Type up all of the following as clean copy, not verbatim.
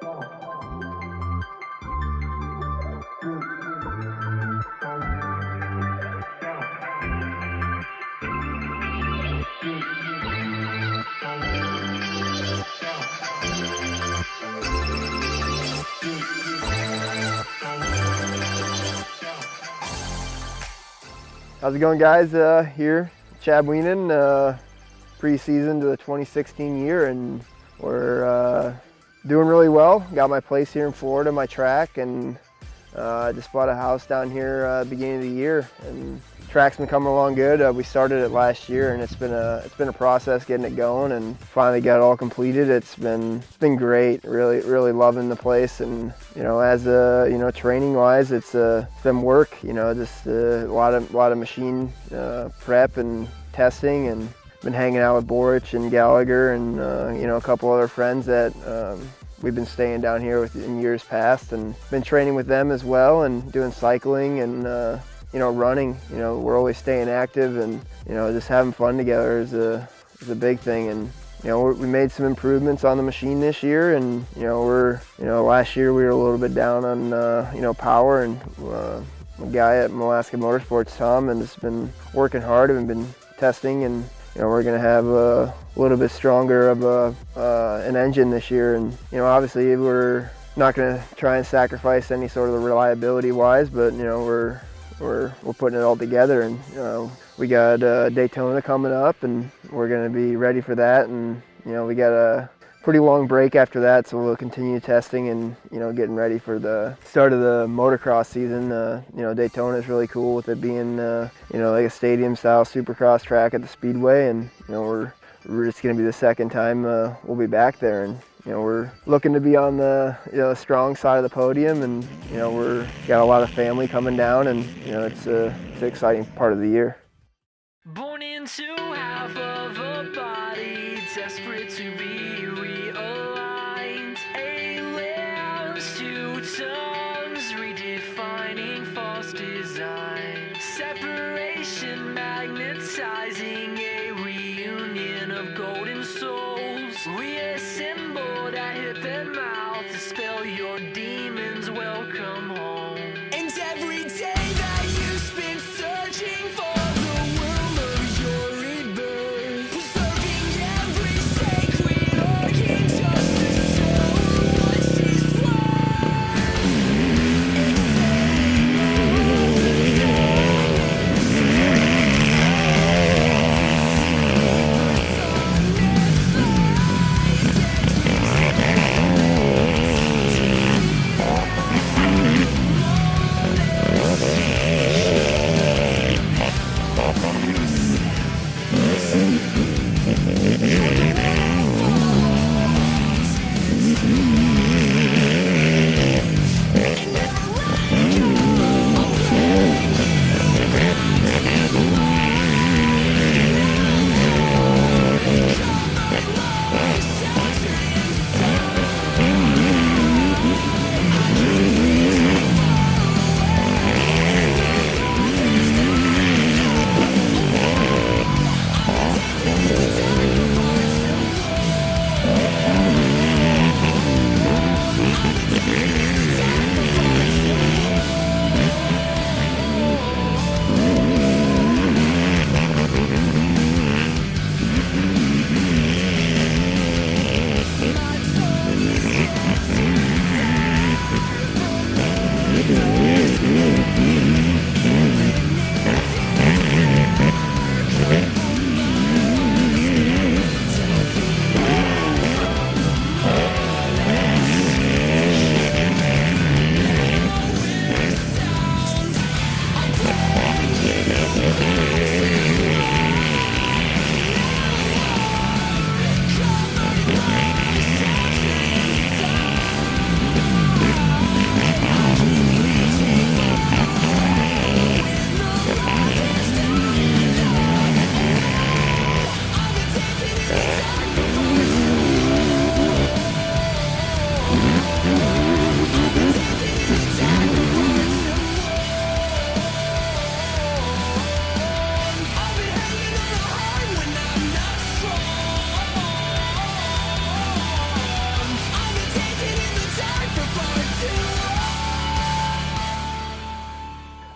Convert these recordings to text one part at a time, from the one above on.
How's it going, guys? Here, Chad Wienen, preseason to the 2016 year, and we're doing really well. Got my place here in Florida, my track, and just bought a house down here beginning of the year. And track's been coming along good. We started it last year, and it's been a process getting it going, and finally got it all completed. It's been great. Really loving the place, and as training wise, it's been work. Just a lot of machine prep and testing, and been hanging out with Boric and Gallagher, and a couple other friends that we've been staying down here with in years past, and been training with them as well, and doing cycling and running. We're always staying active, and just having fun together is a big thing. And we made some improvements on the machine this year, and last year we were a little bit down on power, and a guy at Alaska Motorsports, Tom, and has been working hard and been testing, and we're going to have a little bit stronger of an engine this year. And obviously we're not going to try and sacrifice any sort of reliability wise, but we're putting it all together, and we got Daytona coming up, and we're going to be ready for that. And we got a pretty long break after that, so we'll continue testing and getting ready for the start of the motocross season. Daytona is really cool with it being like a stadium style supercross track at the Speedway, and we're just going to be the second time we'll be back there, and we're looking to be on the strong side of the podium, and we're got a lot of family coming down, and it's an exciting part of the year. Born into half of a body, desperate to be realigned. Aliens, two tongues, redefining false design. Separation, magnetizing a reunion of golden souls. Reassemble that hip and mouth to spell your demons welcome home. And every day that you spend searching for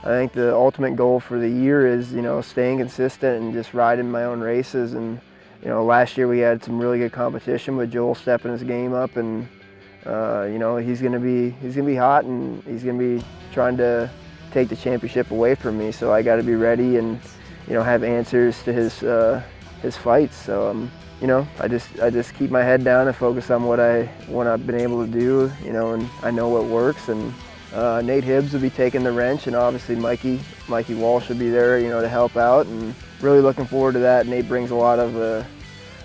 I think the ultimate goal for the year is, staying consistent and just riding my own races. And, last year we had some really good competition with Joel stepping his game up, and, he's gonna be hot, and he's gonna be trying to take the championship away from me. So I got to be ready and, have answers to his fights. So, I just keep my head down and focus on what I've been able to do, and I know what works. And Nate Hibbs will be taking the wrench, and obviously Mikey Walsh will be there, to help out, and really looking forward to that. Nate brings a lot of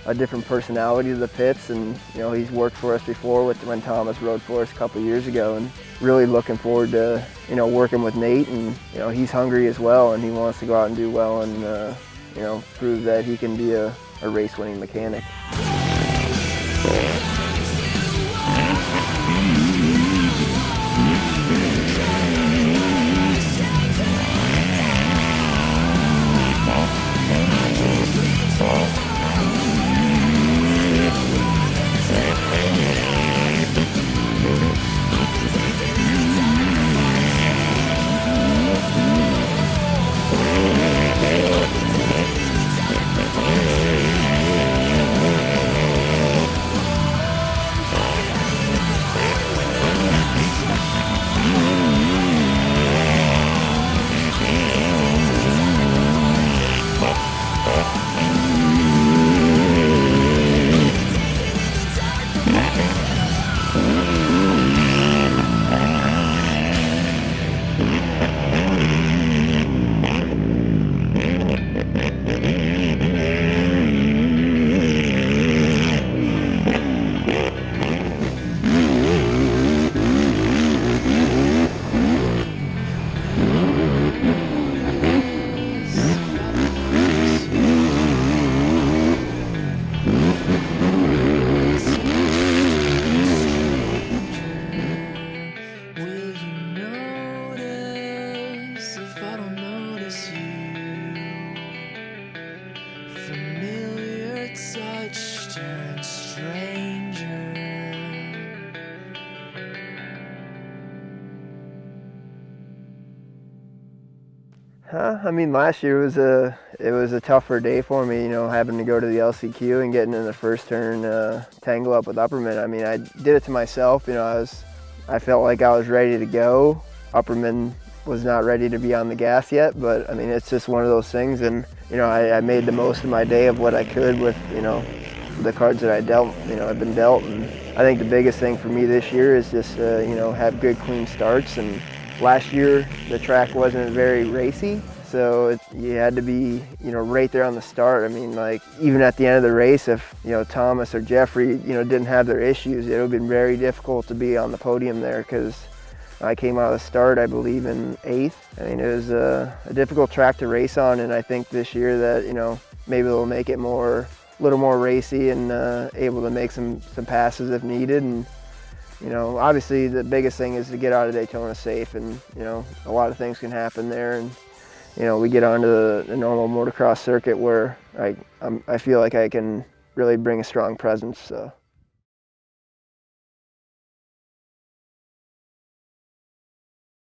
a different personality to the pits, and he's worked for us before when Thomas rode for us a couple years ago, and really looking forward to working with Nate. And he's hungry as well, and he wants to go out and do well, and prove that he can be a race-winning mechanic. I mean, last year it was a tougher day for me, having to go to the LCQ and getting in the first turn, tangle up with Upperman. I mean, I did it to myself. I felt like I was ready to go. Upperman was not ready to be on the gas yet, but I mean, it's just one of those things. And I made the most of my day of what I could with the cards that I've been dealt. And I think the biggest thing for me this year is just have good, clean starts. And last year the track wasn't very racy, so you had to be right there on the start. I mean, like, even at the end of the race, if Thomas or Jeffrey didn't have their issues, it would have been very difficult to be on the podium there, because I came out of the start, I believe, in 8th. I mean, it was a difficult track to race on, and I think this year that maybe they'll make it a little more racy and able to make some passes if needed. And obviously the biggest thing is to get out of Daytona safe, and a lot of things can happen there, and we get onto the normal motocross circuit where I feel like I can really bring a strong presence. So.